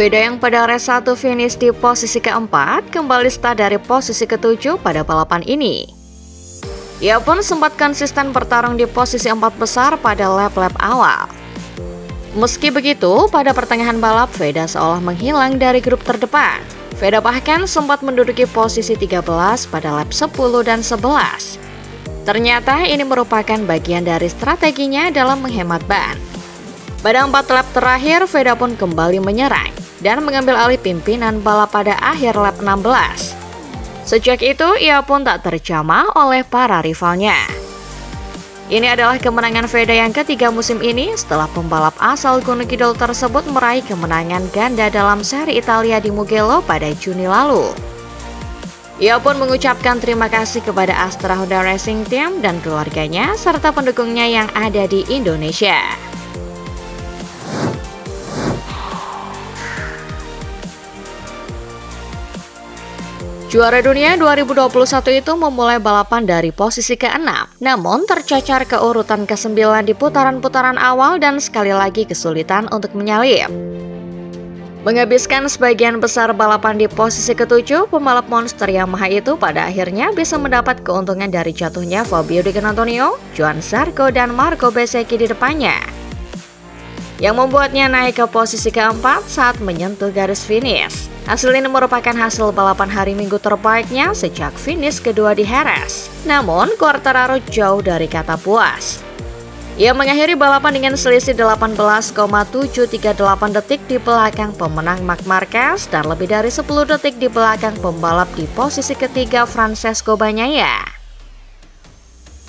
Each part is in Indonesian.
Veda yang pada race 1 finish di posisi keempat kembali start dari posisi ketujuh pada balapan ini. Ia pun sempat konsisten bertarung di posisi 4 besar pada lap-lap awal. Meski begitu, pada pertengahan balap Veda seolah menghilang dari grup terdepan. Veda bahkan sempat menduduki posisi 13 pada lap 10 dan 11. Ternyata ini merupakan bagian dari strateginya dalam menghemat ban. Pada 4 lap terakhir, Veda pun kembali menyerang dan mengambil alih pimpinan balap pada akhir lap 16. Sejak itu, ia pun tak terjamah oleh para rivalnya. Ini adalah kemenangan Veda yang ketiga musim ini setelah pembalap asal Gunung Kidul tersebut meraih kemenangan ganda dalam seri Italia di Mugello pada Juni lalu. Ia pun mengucapkan terima kasih kepada Astra Honda Racing Team dan keluarganya serta pendukungnya yang ada di Indonesia. Juara dunia 2021 itu memulai balapan dari posisi ke-6, namun tercacar ke urutan ke-9 di putaran-putaran awal dan sekali lagi kesulitan untuk menyalip. Menghabiskan sebagian besar balapan di posisi ke-7, pembalap monster Yamaha itu pada akhirnya bisa mendapat keuntungan dari jatuhnya Fabio Di Giannantonio, Johann Zarco, dan Marco Bezzecchi di depannya, yang membuatnya naik ke posisi keempat saat menyentuh garis finish. Hasil ini merupakan hasil balapan hari Minggu terbaiknya sejak finish kedua di Jerez. Namun, Quartararo jauh dari kata puas. Ia mengakhiri balapan dengan selisih 18,738 detik di belakang pemenang Marc Marquez dan lebih dari 10 detik di belakang pembalap di posisi ketiga Francesco Bagnaia.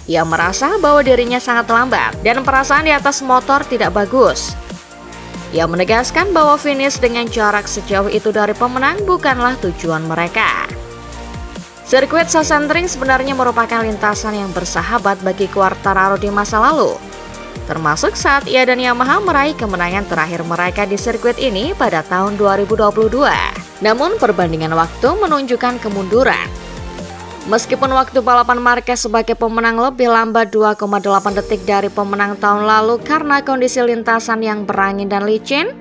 Ia merasa bahwa dirinya sangat lambat dan perasaan di atas motor tidak bagus. Ia menegaskan bahwa finish dengan jarak sejauh itu dari pemenang bukanlah tujuan mereka. Sirkuit Sachsenring sebenarnya merupakan lintasan yang bersahabat bagi Quartararo di masa lalu, termasuk saat ia dan Yamaha meraih kemenangan terakhir mereka di sirkuit ini pada tahun 2022. Namun perbandingan waktu menunjukkan kemunduran. Meskipun waktu balapan Marquez sebagai pemenang lebih lambat 2,8 detik dari pemenang tahun lalu karena kondisi lintasan yang berangin dan licin,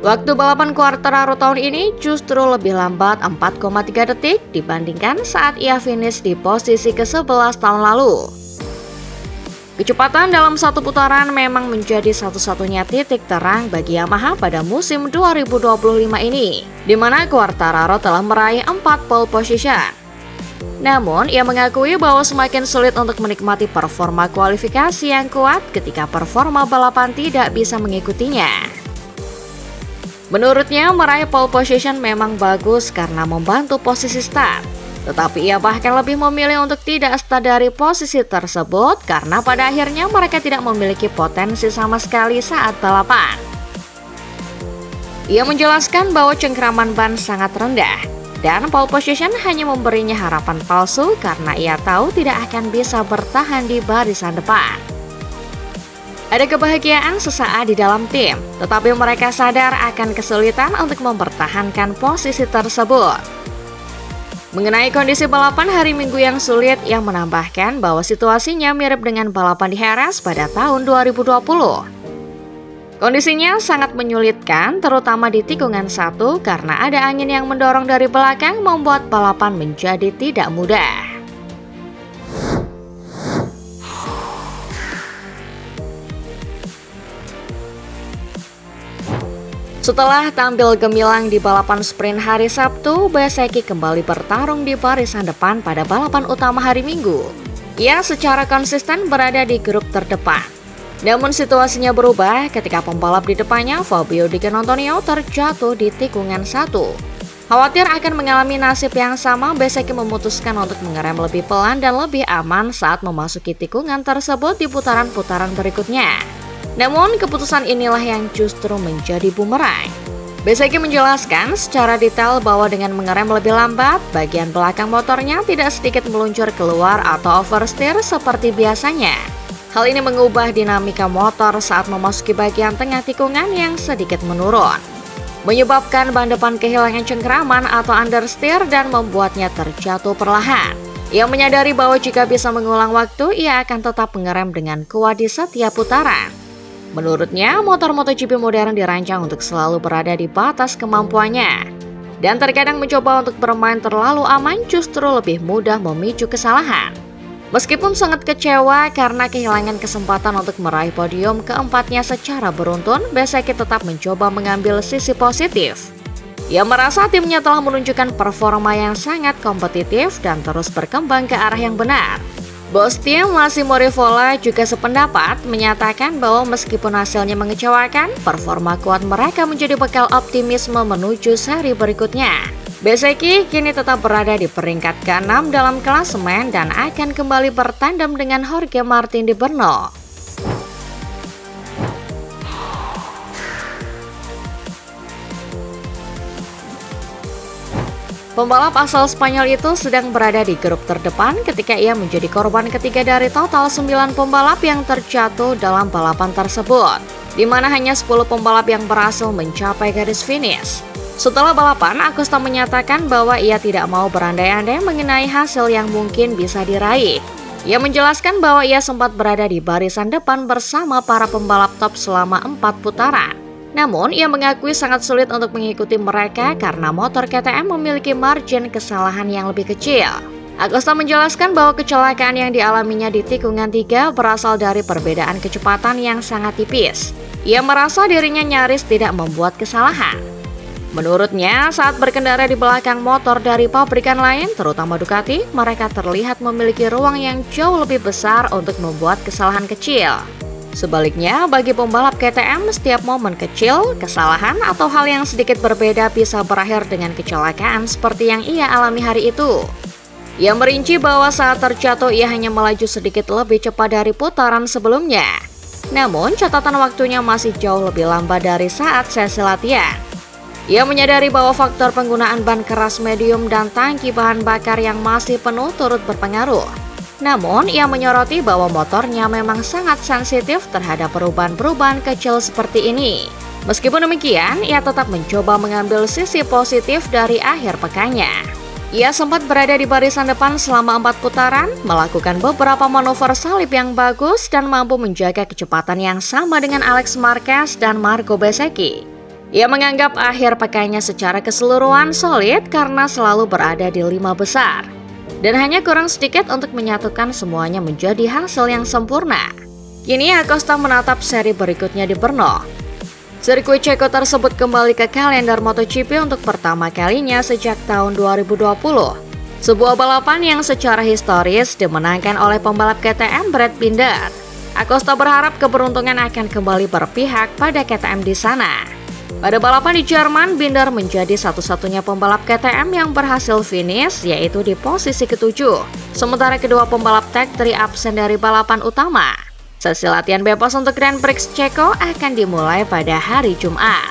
waktu balapan Quartararo tahun ini justru lebih lambat 4,3 detik dibandingkan saat ia finish di posisi ke-11 tahun lalu. Kecepatan dalam satu putaran memang menjadi satu-satunya titik terang bagi Yamaha pada musim 2025 ini, di mana Quartararo telah meraih 4 pole position. Namun, ia mengakui bahwa semakin sulit untuk menikmati performa kualifikasi yang kuat ketika performa balapan tidak bisa mengikutinya. Menurutnya, meraih pole position memang bagus karena membantu posisi start. Tetapi ia bahkan lebih memilih untuk tidak start dari posisi tersebut karena pada akhirnya mereka tidak memiliki potensi sama sekali saat balapan. Ia menjelaskan bahwa cengkraman ban sangat rendah, dan pole position hanya memberinya harapan palsu karena ia tahu tidak akan bisa bertahan di barisan depan. Ada kebahagiaan sesaat di dalam tim, tetapi mereka sadar akan kesulitan untuk mempertahankan posisi tersebut. Mengenai kondisi balapan hari Minggu yang sulit, ia menambahkan bahwa situasinya mirip dengan balapan di Jerez pada tahun 2020. Kondisinya sangat menyulitkan, terutama di tikungan 1 karena ada angin yang mendorong dari belakang membuat balapan menjadi tidak mudah. Setelah tampil gemilang di balapan sprint hari Sabtu, Bezzecchi kembali bertarung di barisan depan pada balapan utama hari Minggu. Ia secara konsisten berada di grup terdepan. Namun situasinya berubah ketika pembalap di depannya, Fabio Di Giannantonio, terjatuh di tikungan 1. Khawatir akan mengalami nasib yang sama, Bezzecchi memutuskan untuk mengerem lebih pelan dan lebih aman saat memasuki tikungan tersebut di putaran-putaran berikutnya. Namun keputusan inilah yang justru menjadi bumerang. Bezzecchi menjelaskan secara detail bahwa dengan mengerem lebih lambat, bagian belakang motornya tidak sedikit meluncur keluar atau oversteer seperti biasanya. Hal ini mengubah dinamika motor saat memasuki bagian tengah tikungan yang sedikit menurun, menyebabkan ban depan kehilangan cengkraman atau understeer dan membuatnya terjatuh perlahan. Ia menyadari bahwa jika bisa mengulang waktu, ia akan tetap mengerem dengan kuat di setiap putaran. Menurutnya, motor MotoGP modern dirancang untuk selalu berada di batas kemampuannya. Dan terkadang mencoba untuk bermain terlalu aman justru lebih mudah memicu kesalahan. Meskipun sangat kecewa karena kehilangan kesempatan untuk meraih podium keempatnya secara beruntun, Bezzecchi tetap mencoba mengambil sisi positif. Ia merasa timnya telah menunjukkan performa yang sangat kompetitif dan terus berkembang ke arah yang benar. Bos tim Massimo Rivola juga sependapat menyatakan bahwa meskipun hasilnya mengecewakan, performa kuat mereka menjadi bekal optimisme menuju seri berikutnya. Bezzecchi kini tetap berada di peringkat ke-6 dalam klasemen dan akan kembali bertandem dengan Jorge Martin di Brno. Pembalap asal Spanyol itu sedang berada di grup terdepan ketika ia menjadi korban ketiga dari total 9 pembalap yang terjatuh dalam balapan tersebut, di mana hanya 10 pembalap yang berhasil mencapai garis finish. Setelah balapan, Acosta menyatakan bahwa ia tidak mau berandai-andai mengenai hasil yang mungkin bisa diraih. Ia menjelaskan bahwa ia sempat berada di barisan depan bersama para pembalap top selama 4 putaran. Namun, ia mengakui sangat sulit untuk mengikuti mereka karena motor KTM memiliki margin kesalahan yang lebih kecil. Acosta menjelaskan bahwa kecelakaan yang dialaminya di tikungan 3 berasal dari perbedaan kecepatan yang sangat tipis. Ia merasa dirinya nyaris tidak membuat kesalahan. Menurutnya, saat berkendara di belakang motor dari pabrikan lain, terutama Ducati, mereka terlihat memiliki ruang yang jauh lebih besar untuk membuat kesalahan kecil. Sebaliknya, bagi pembalap KTM, setiap momen kecil, kesalahan, atau hal yang sedikit berbeda bisa berakhir dengan kecelakaan seperti yang ia alami hari itu. Ia merinci bahwa saat terjatuh ia hanya melaju sedikit lebih cepat dari putaran sebelumnya. Namun, catatan waktunya masih jauh lebih lambat dari saat sesi latihan. Ia menyadari bahwa faktor penggunaan ban keras medium dan tangki bahan bakar yang masih penuh turut berpengaruh. Namun, ia menyoroti bahwa motornya memang sangat sensitif terhadap perubahan-perubahan kecil seperti ini. Meskipun demikian, ia tetap mencoba mengambil sisi positif dari akhir pekannya. Ia sempat berada di barisan depan selama 4 putaran, melakukan beberapa manuver salib yang bagus dan mampu menjaga kecepatan yang sama dengan Alex Marquez dan Marco Bezzecchi. Ia menganggap akhir pekannya secara keseluruhan solid karena selalu berada di 5 besar. Dan hanya kurang sedikit untuk menyatukan semuanya menjadi hasil yang sempurna. Kini Acosta menatap seri berikutnya di Brno. Sirkuit Ceko tersebut kembali ke kalender MotoGP untuk pertama kalinya sejak tahun 2020. Sebuah balapan yang secara historis dimenangkan oleh pembalap KTM Brad Binder. Acosta berharap keberuntungan akan kembali berpihak pada KTM di sana. Pada balapan di Jerman, Binder menjadi satu-satunya pembalap KTM yang berhasil finish, yaitu di posisi ke-7. Sementara kedua pembalap Tech3 absen dari balapan utama. Sesi latihan bebas untuk Grand Prix Ceko akan dimulai pada hari Jumat.